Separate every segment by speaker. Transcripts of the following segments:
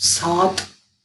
Speaker 1: 7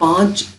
Speaker 1: 5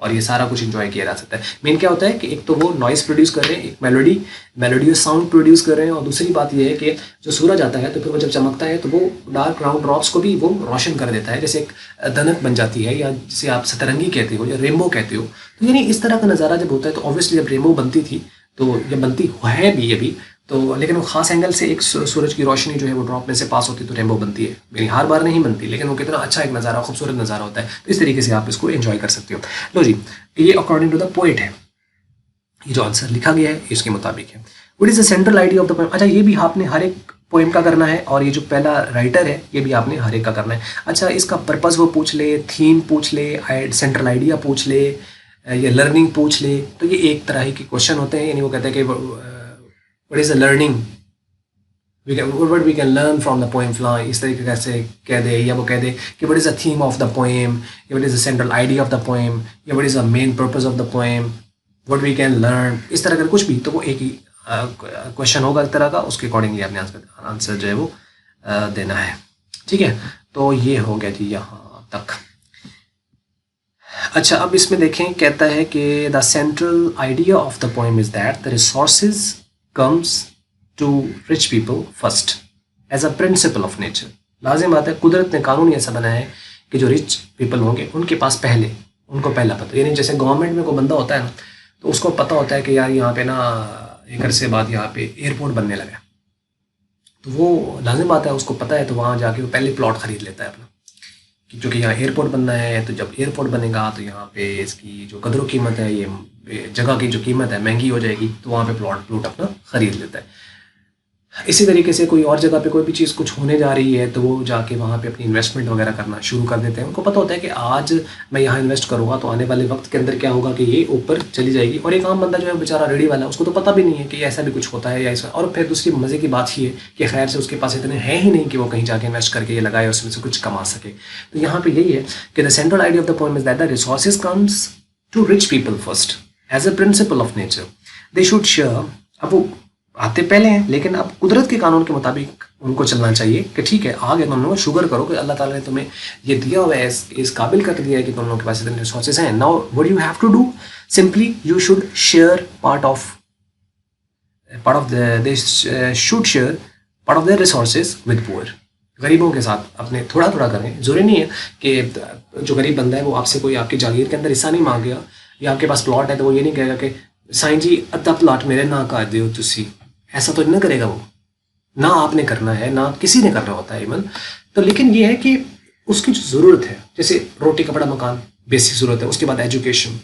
Speaker 1: اور یہ سارا کچھ انجوائے کیا جا سکتا ہے. مین کیا ہوتا ہے کہ ایک تو وہ نوائز پروڈیوس کر رہے ہیں, ایک میلوڈیوس ساؤنڈ پروڈیوس کر رہے ہیں, اور دوسری بات یہ ہے کہ جو سورج آتا ہے تو پھر وہ جب چمکتا ہے تو وہ ڈارک راؤنڈ ڈراپس کو بھی وہ روشن کر دیتا ہے, جیسے ایک دھنک بن جاتی ہے, یا جسے آپ سترنگی کہتے ہو یا ریمبو کہتے ہو. تو یعنی اس طرح کا نظارہ جب ہوتا ہے تو اوبویسلی جب ریمبو بنتی تھی تو یہ بنتی ہے بھی ابھی تو, لیکن وہ خاص اینگل سے ایک سورج کی روشنی جو ہے وہ ڈراپ میں سے پاس ہوتی ہے تو ریمبو بنتی ہے. یعنی ہر بار نہیں بنتی, لیکن وہ کتنا اچھا ایک نظارہ, خوبصورت نظارہ ہوتا ہے. تو اس طریقے سے آپ اس کو انجوائے کر سکتے ہو. لو جی, یہ اکارڈنگ ٹو دا پوئٹ ہے, یہ جو آنسر لکھا گیا ہے اس کے مطابق ہے. What is the central idea of the poem. اچھا, یہ بھی آپ نے ہر ایک پوئم کا کرنا ہے, اور یہ جو پہلا رائٹر ہے یہ بھی آپ نے ہر ایک کا کرنا ہے. اچھا, اس کا پرپز وہ پوچھ لے, تھیم پوچھ لے, سینٹرل آئیڈیا پوچھ لے, یا لرننگ پوچھ لے, تو یہ ایک طرح کے کوشچن ہوتے ہیں. یعنی وہ کہتے ہیں کہ what is the learning what we can learn from the poem fly, اس طریقے سے کہہ دے, یا وہ کہہ دے کہ what is the theme of the poem, یا what is the central idea of the poem, یا what is the main purpose of the poem, what we can learn, اس طرح کا کچھ بھی. تو وہ ایک ہی کوشچن ہوگا اس طرح کا, اس کے اکارڈنگلی آپ نے آنسر جو ہے وہ دینا ہے. ٹھیک ہے, تو یہ ہو گیا جی یہاں تک. اچھا, اب اس میں دیکھیں, کہتا ہے کہ the central idea of the poem is that the resources comes to rich people first as a principle of nature. لازم بات ہے, قدرت نے قانون ایسا بنایا ہے کہ جو رچ پیپل ہوں گے ان کے پاس پہلے, ان کو پہلا پتہ. یعنی جیسے گورنمنٹ میں کوئی بندہ ہوتا ہے نا, تو اس کو پتہ ہوتا ہے کہ یار یہاں پہ نا ایک عرصے بعد یہاں پہ ایئرپورٹ بننے لگا, تو وہ لازم بات ہے اس کو پتہ ہے, تو وہاں جا کے وہ پہلے پلاٹ خرید لیتا ہے اپنا, کیونکہ یہاں ایئرپورٹ بننا ہے. تو جب ایئرپورٹ بنے گا تو یہاں پہ اس کی جو قدر و قیمت ہے, یہ جگہ کی جو قیمت ہے مہنگی ہو جائے گی, تو وہاں پہ پلاٹ اپنا خرید لیتا ہے. اسی طریقے سے کوئی اور جگہ پہ کوئی بھی چیز کچھ ہونے جا رہی ہے تو وہ جا کے وہاں پہ اپنی انویسٹمنٹ وغیرہ کرنا شروع کر دیتے ہیں. ان کو پتہ ہوتا ہے کہ آج میں یہاں انویسٹ کروں گا تو آنے والے وقت کے اندر کیا ہوگا کہ یہ اوپر چلی جائے گی. اور ایک عام بندہ جو ہے بیچارہ ریڈی والا, اس کو تو پتہ بھی نہیں ہے کہ ایسا بھی کچھ ہوتا ہے یا ایسا. اور پھر دوسری مزے کی بات یہ ہے کہ خیر سے اس کے پاس اتنے ہیں ہی نہیں کہ وہ کہیں جا کے انویسٹ کر کے یہ لگائے, اس میں سے کچھ کما سکے. تو یہاں پہ یہی ہے کہ the central idea of the poem is that the resources comes to rich people first as a principle of nature. They should share. اب وہ آتے پہلے ہیں, لیکن اب قدرت کے قانون کے مطابق ان کو چلنا چاہیے کہ ٹھیک ہے, آگے تم لوگ شکر کرو کہ اللہ تعالیٰ نے تمہیں یہ دیا ہوا ہے, اس قابل کر دیا ہے کہ تم لوگوں کے پاس اتنے ریسورسز ہیں. Now what you have to do, simply you should share part of they should share part of their resources with poor. غریبوں کے ساتھ اپنے تھوڑا تھوڑا کریں. ضروری نہیں ہے کہ جو غریب بندہ ہے وہ آپ سے کوئی آپ کی جاگیر کے اندر حصہ نہیں مانگ گیا, یا آپ کے پاس پلاٹ ہے تو وہ یہ نہیں کہے گا کہ سائن جی ادھا پلاٹ میرے نہ کر دیو تسی. ایسا تو نہیں کرے گا وہ, نہ آپ نے کرنا ہے, نہ کسی نے کرنا ہوتا ہے ایون. تو لیکن یہ ہے کہ اس کی جو ضرورت ہے, جیسے روٹی کپڑا مکان بیسک ضرورت ہے, اس کے بعد ایجوکیشن,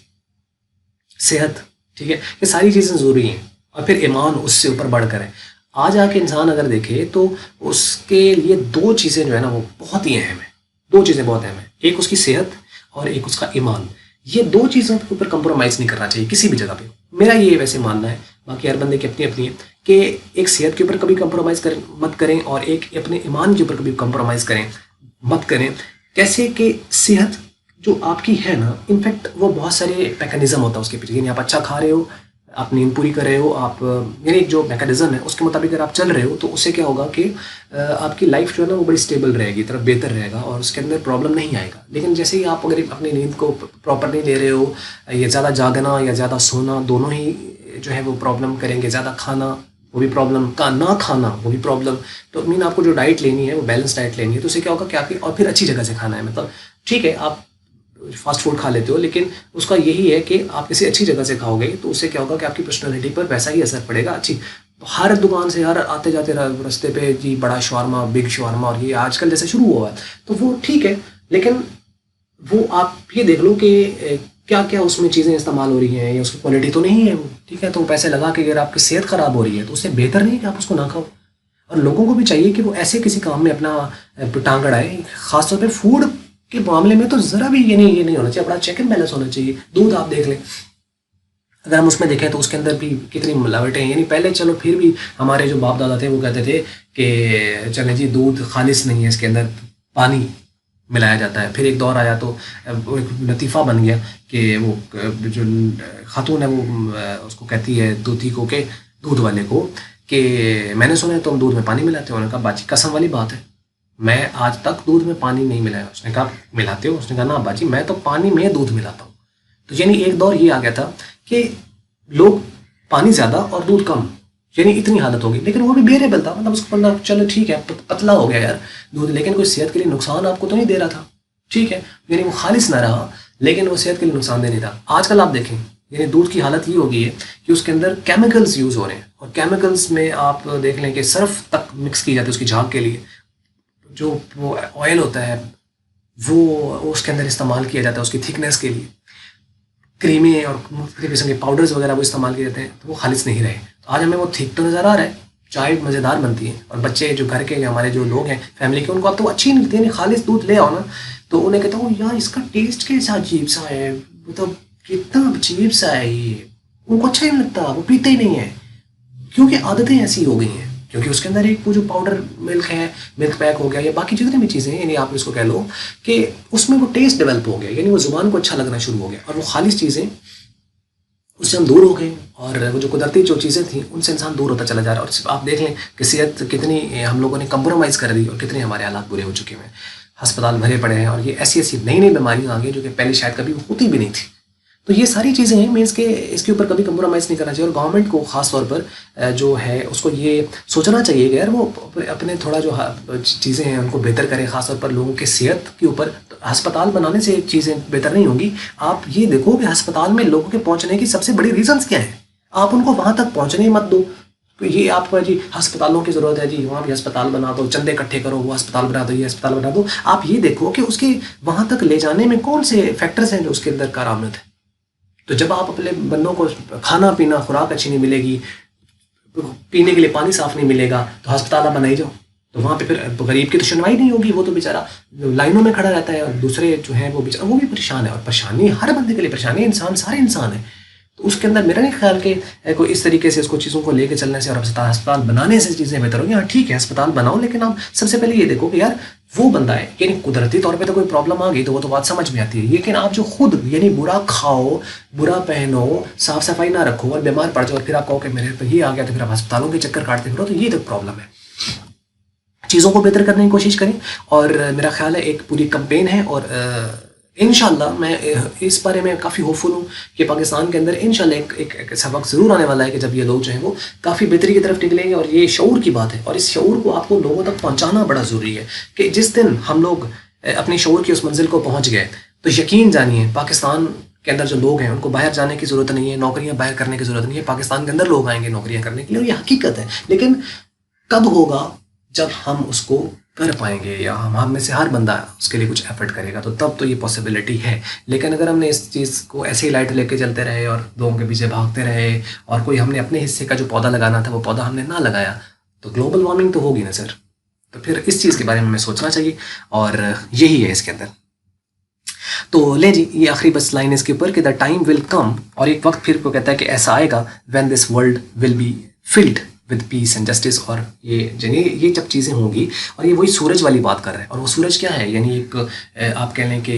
Speaker 1: صحت, ٹھیک ہے, یہ ساری چیزیں ضروری ہیں. اور پھر ایمان اس سے اوپر بڑھ کر ہے. آج آ کے انسان اگر دیکھے تو اس کے لیے دو چیزیں جو ہے نا وہ بہت ہی اہم ہیں. دو چیزیں بہت اہم ہیں, ایک اس کی صحت اور ایک اس کا ایمان. یہ دو چیزوں کے اوپر کمپرومائز نہیں کرنا چاہیے کسی بھی جگہ پہ. میرا یہ ویسے ماننا ہے, باقی ہر بندے کی اپنی اپنی ہے, کہ ایک صحت کے اوپر کبھی کمپرومائز مت کریں, اور ایک اپنے ایمان کے اوپر کبھی کمپرومائز مت کریں. کیسے کہ صحت جو آپ کی ہے نا, انفیکٹ وہ بہت سارے میکانزم ہوتا ہے اس کے پیچھے. یعنی آپ اچھا کھا رہے ہو, آپ نیند پوری کر رہے ہو, آپ یعنی جو میکانزم ہے اس کے مطابق اگر آپ چل رہے ہو تو اس سے کیا ہوگا کہ آپ کی لائف جو ہے نا وہ بڑی اسٹیبل رہے گی, طرف بہتر رہے گا, اور اس کے اندر پرابلم نہیں آئے گا. لیکن جیسے ہی آپ اگر اپنی نیند کو پراپر نہیں لے رہے ہو, یا زیادہ جاگنا یا زیادہ سونا دونوں ہی جو ہے وہ پرابلم کریں گے. زیادہ کھانا وہ بھی پرابلم, نہ کھانا وہ بھی پرابلم. تو مین آپ کو جو ڈائٹ لینی ہے وہ بیلنس ڈائٹ لینی ہے, تو اس سے کیا ہوگا کہ آپ کی, اور پھر اچھی جگہ سے کھانا ہے. مطلب ٹھیک ہے آپ فاسٹ فوڈ کھا لیتے ہو, لیکن اس کا یہی ہے کہ آپ کسی اچھی جگہ سے کھاؤ گے تو اس سے کیا ہوگا کہ آپ کی پرسنالٹی پر ویسا ہی اثر پڑے گا. اچھی ہر دکان سے ہر آتے جاتے راستے پہ جی بڑا شاورما, بگ شاورما, اور یہ آج کل جیسے شروع ہوا ہے تو وہ ٹھیک ہے, لیکن وہ آپ یہ دیکھ لو کہ کیا کیا اس میں چیزیں استعمال ہو رہی ہیں, یا اس کی کوالٹی تو نہیں ہے وہ, ٹھیک ہے. تو پیسے لگا کے اگر آپ کی صحت خراب ہو رہی ہے تو اس سے بہتر نہیں کہ آپ اس کو نہ کھاؤ. اور لوگوں کو بھی چاہیے کہ وہ ایسے کسی کام میں اپنا ٹانگ اڑائے, خاص طور پہ فوڈ کے معاملے میں تو ذرا بھی یہ نہیں ہونا چاہیے, بڑا چیک اینڈ بیلنس ہونا چاہیے. دودھ آپ دیکھ لیں, اگر ہم اس میں دیکھیں تو اس کے اندر بھی کتنی ملاوٹیں ہیں. یعنی پہلے چلو پھر بھی ہمارے جو باپ دادا تھے وہ کہتے تھے کہ چلیں جی دودھ خالص نہیں ہے, اس کے اندر پانی ملایا جاتا ہے. پھر ایک دور آیا تو وہ ایک لطیفہ بن گیا کہ وہ جو خاتون ہے وہ اس کو کہتی ہے دودھی کو, کہ دودھ والے کو, کہ میں نے سنا ہے تم دودھ میں پانی ملاتے ہو. انہوں نے کہا باجی قسم والی بات ہے, میں آج تک دودھ میں پانی نہیں ملایا. اس نے کہا ملاتے ہو؟ اس نے کہا نا باجی میں تو پانی میں دودھ ملاتا ہوں. تو یعنی ایک دور یہ آ گیا تھا کہ لوگ پانی زیادہ اور دودھ کم، یعنی اتنی حالت ہوگی، لیکن وہ بھی بیریبل تھا، مطلب اس کو بندہ چلو ٹھیک ہے پتلا ہو گیا یار دودھ، لیکن کوئی صحت کے لیے نقصان آپ کو تو نہیں دے رہا تھا، ٹھیک ہے، یعنی وہ خالص نہ رہا لیکن وہ صحت کے لیے نقصان دہ نہیں تھا۔ آج کل آپ دیکھیں یعنی دودھ کی حالت یہ ہو گئی ہے کہ اس کے اندر کیمیکلز یوز ہو رہے ہیں، اور کیمیکلز میں آپ دیکھ لیں کہ سرف تک مکس کی جاتی ہے اس کی جھاگ کے لیے، جو وہ آئل ہوتا ہے وہ اس کے اندر استعمال کیا جاتا ہے اس کی تھکنیس کے لیے، کریمیں اور مختلف قسم کے پاؤڈرز وغیرہ وہ استعمال کیے جاتے ہیں، تو وہ خالص نہیں رہے۔ تو آج ہمیں وہ ٹھیک تو نظر آ رہا ہے، چائے مزیدار بنتی ہے، اور بچے جو گھر کے یا ہمارے جو لوگ ہیں فیملی کے، ان کو اب تو اچھی نہیں ملتی ہے، خالص دودھ لے آؤ نا تو انہیں کہتا ہوں یار اس کا ٹیسٹ کیسا عجیب سا ہے، مطلب کتنا عجیب سا ہے یہ، ان کو اچھا ہی نہیں لگتا، وہ پیتے ہی نہیں ہیں، کیونکہ عادتیں ایسی ہو گئی ہیں، کیونکہ اس کے اندر ایک وہ جو پاؤڈر ملک ہے، ملک پیک ہو گیا یا باقی جتنی بھی چیزیں ہیں، یعنی آپ اس کو کہہ لو کہ اس میں وہ ٹیسٹ ڈیولپ ہو گیا، یعنی وہ زبان کو اچھا لگنا شروع ہو گیا، اور وہ خالص چیزیں اس سے ہم دور ہو گئے، اور وہ جو قدرتی جو چیزیں تھیں ان سے انسان دور ہوتا چلا جا رہا ہے۔ اور آپ دیکھ لیں کہ صحت کتنی ہم لوگوں نے کمپرومائز کر دی، اور کتنے ہمارے حالات برے ہو چکے ہیں، ہسپتال بھرے پڑے ہیں، اور یہ ایسی ایسی نئی نئی بیماریاں آ گئی جو کہ پہلے شاید کبھی ہوتی بھی نہیں تھی۔ تو یہ ساری چیزیں ہیں، مینس کہ اس کے اوپر کبھی کمپرومائز نہیں کرنا چاہیے، اور گورنمنٹ کو خاص طور پر جو ہے اس کو یہ سوچنا چاہیے کہ یار وہ اپنے تھوڑا جو چیزیں ہیں ان کو بہتر کرے، خاص طور پر لوگوں کے صحت کے اوپر۔ ہسپتال بنانے سے چیزیں بہتر نہیں ہوں گی، آپ یہ دیکھو کہ ہسپتال میں لوگوں کے پہنچنے کی سب سے بڑی ریزنس کیا ہیں، آپ ان کو وہاں تک پہنچنے مت دو۔ یہ آپ کو جی ہسپتالوں کی ضرورت ہے، جی وہاں بھی ہسپتال بنا دو، چندے اکٹھے کرو، وہ ہسپتال بنا دو، یہ ہسپتال بنا دو۔ آپ یہ دیکھو کہ اس کے وہاں تک لے جانے میں کون سے فیکٹرز ہیں جو اس کے اندر کارآمد ہیں۔ تو جب آپ اپنے بندوں کو کھانا پینا خوراک اچھی نہیں ملے گی، پینے کے لیے پانی صاف نہیں ملے گا، تو ہسپتال آپ بنائی جاؤ، تو وہاں پہ پھر غریب کی تو سنوائی نہیں ہوگی، وہ تو بیچارہ لائنوں میں کھڑا رہتا ہے، اور دوسرے جو ہیں وہ بیچارہ وہ بھی پریشان ہے، اور پریشانی ہر بندے کے لیے پریشانی ہے، انسان سارے انسان ہیں۔ تو اس کے اندر میرا نہیں خیال کہ کوئی اس طریقے سے اس کو چیزوں کو لے کے چلنے سے اور ہسپتال بنانے سے چیزیں بہتر ہوگی۔ ہاں ٹھیک ہے ہسپتال بناؤ، لیکن آپ سب سے پہلے یہ دیکھو کہ یار وہ بندہ ہے، یعنی قدرتی طور پہ تو کوئی پرابلم آ گئی تو وہ تو بات سمجھ میں آتی ہے، لیکن آپ جو خود یعنی برا کھاؤ، برا پہنو، صاف صفائی نہ رکھو اور بیمار پڑ جاؤ، اور پھر آپ کہو کہ میرے پہ یہ آ گیا، تو پھر آپ ہسپتالوں کے چکر کاٹتے پھرو، تو یہ تو پرابلم ہے۔ چیزوں کو بہتر کرنے کی کوشش کریں، اور میرا خیال ہے ایک پوری کمپین ہے، اور انشاءاللہ میں اس بارے میں کافی ہوپفل ہوں کہ پاکستان کے اندر انشاءاللہ ایک ایسا وقت ضرور آنے والا ہے کہ جب یہ لوگ جو ہیں وہ کافی بہتری کی طرف نکلیں گے، اور یہ شعور کی بات ہے، اور اس شعور کو آپ کو لوگوں تک پہنچانا بڑا ضروری ہے کہ جس دن ہم لوگ اپنی شعور کی اس منزل کو پہنچ گئے تو یقین جانیے پاکستان کے اندر جو لوگ ہیں ان کو باہر جانے کی ضرورت نہیں ہے، نوکریاں باہر کرنے کی ضرورت نہیں ہے، پاکستان کے اندر لوگ آئیں گے نوکریاں کرنے کے لیے، اور یہ حقیقت ہے۔ لیکن کب ہوگا؟ جب ہم اس کو کر پائیں گے، یا ہم میں سے ہر بندہ اس کے لیے کچھ ایفرٹ کرے گا، تو تب تو یہ پاسبلٹی ہے۔ لیکن اگر ہم نے اس چیز کو ایسے ہی لائٹ لے کے چلتے رہے اور لوگوں کے پیچھے بھاگتے رہے، اور کوئی ہم نے اپنے حصے کا جو پودا لگانا تھا وہ پودا ہم نے نہ لگایا، تو گلوبل وارمنگ تو ہوگی نا سر۔ تو پھر اس چیز کے بارے میں ہمیں سوچنا چاہیے، اور یہی ہے اس کے اندر۔ تو لے جی یہ آخری بس لائن اس کے اوپر کہ دا ٹائم ول کم، اور ایک وقت پھر کو کہتا ہے کہ ایسا آئے گا when this world will be filled with peace and justice, اور یہ جب چیزیں ہوں گی، اور یہ وہی سورج والی بات کر رہے ہیں، اور وہ سورج کیا ہے؟ یعنی ایک آپ کہہ لیں کہ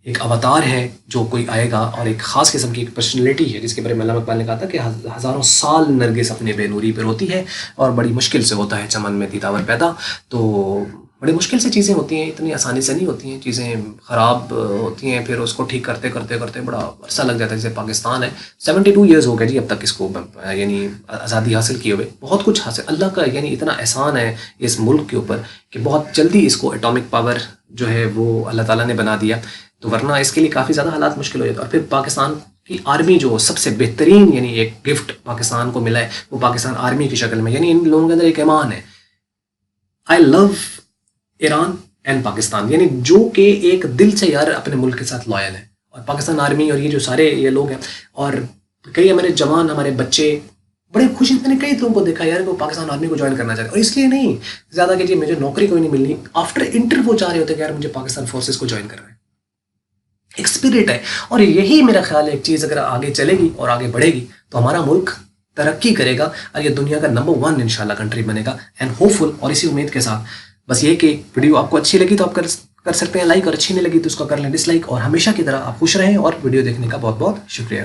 Speaker 1: ایک اوتار ہے جو کوئی آئے گا، اور ایک خاص قسم کی ایک پرسنالٹی ہے جس کے بارے میں علامہ اقبال نے کہا تھا کہ ہزاروں سال نرگس اپنے بے نوری پر ہوتی ہے، اور بڑی مشکل سے ہوتا ہے چمن میں دیداور پیدا۔ تو بڑی مشکل سے چیزیں ہوتی ہیں، اتنی آسانی سے نہیں ہوتی ہیں، چیزیں خراب ہوتی ہیں، پھر اس کو ٹھیک کرتے کرتے کرتے بڑا عرصہ لگ جاتا ہے۔ جیسے پاکستان ہے 72 ایئرز ہو گئے جی اب تک اس کو یعنی آزادی حاصل کیے ہوئے، بہت کچھ حاصل، اللہ کا یعنی اتنا احسان ہے اس ملک کے اوپر کہ بہت جلدی اس کو ایٹامک پاور جو ہے وہ اللہ تعالیٰ نے بنا دیا، تو ورنہ اس کے لیے کافی زیادہ حالات مشکل ہو جاتے۔ اور پھر پاکستان کی آرمی جو سب سے بہترین یعنی ایک گفٹ پاکستان کو ملا ہے وہ پاکستان آرمی کی شکل میں، یعنی ان لوگوں کے اندر ایک ایمان ہے، آئی لو ایران اینڈ پاکستان، یعنی جو کہ ایک دل سے یار اپنے ملک کے ساتھ لائل ہے۔ اور پاکستان آرمی اور یہ جو سارے یہ لوگ ہیں، اور کئی ہمارے جوان، ہمارے بچے بڑے خوشی، میں نے کئی لوگوں کو دیکھا یار کہ وہ پاکستان آرمی کو جوائن کرنا چاہتے ہیں، اور اس لیے نہیں زیادہ کہ جی مجھے نوکری کوئی نہیں ملنی، آفٹر انٹر وہ چاہ رہے ہوتے کہ یار مجھے پاکستان فورسز کو جوائن کرنا ہے۔ ایک اسپرٹ ہے، اور یہی میرا خیال ہے ایک چیز اگر آگے چلے گی اور آگے بڑھے گی تو ہمارا ملک ترقی کرے گا، اور یہ دنیا کا نمبر 1 انشاءاللہ کنٹری بنے گا، اینڈ ہوپ فل۔ اور اسی امید کے ساتھ بس یہ کہ ویڈیو آپ کو اچھی لگی تو آپ کر سکتے ہیں لائک، اور اچھی نہیں لگی تو اس کو کر لیں ڈس لائک، اور ہمیشہ کی طرح آپ خوش رہیں، اور ویڈیو دیکھنے کا بہت بہت شکریہ۔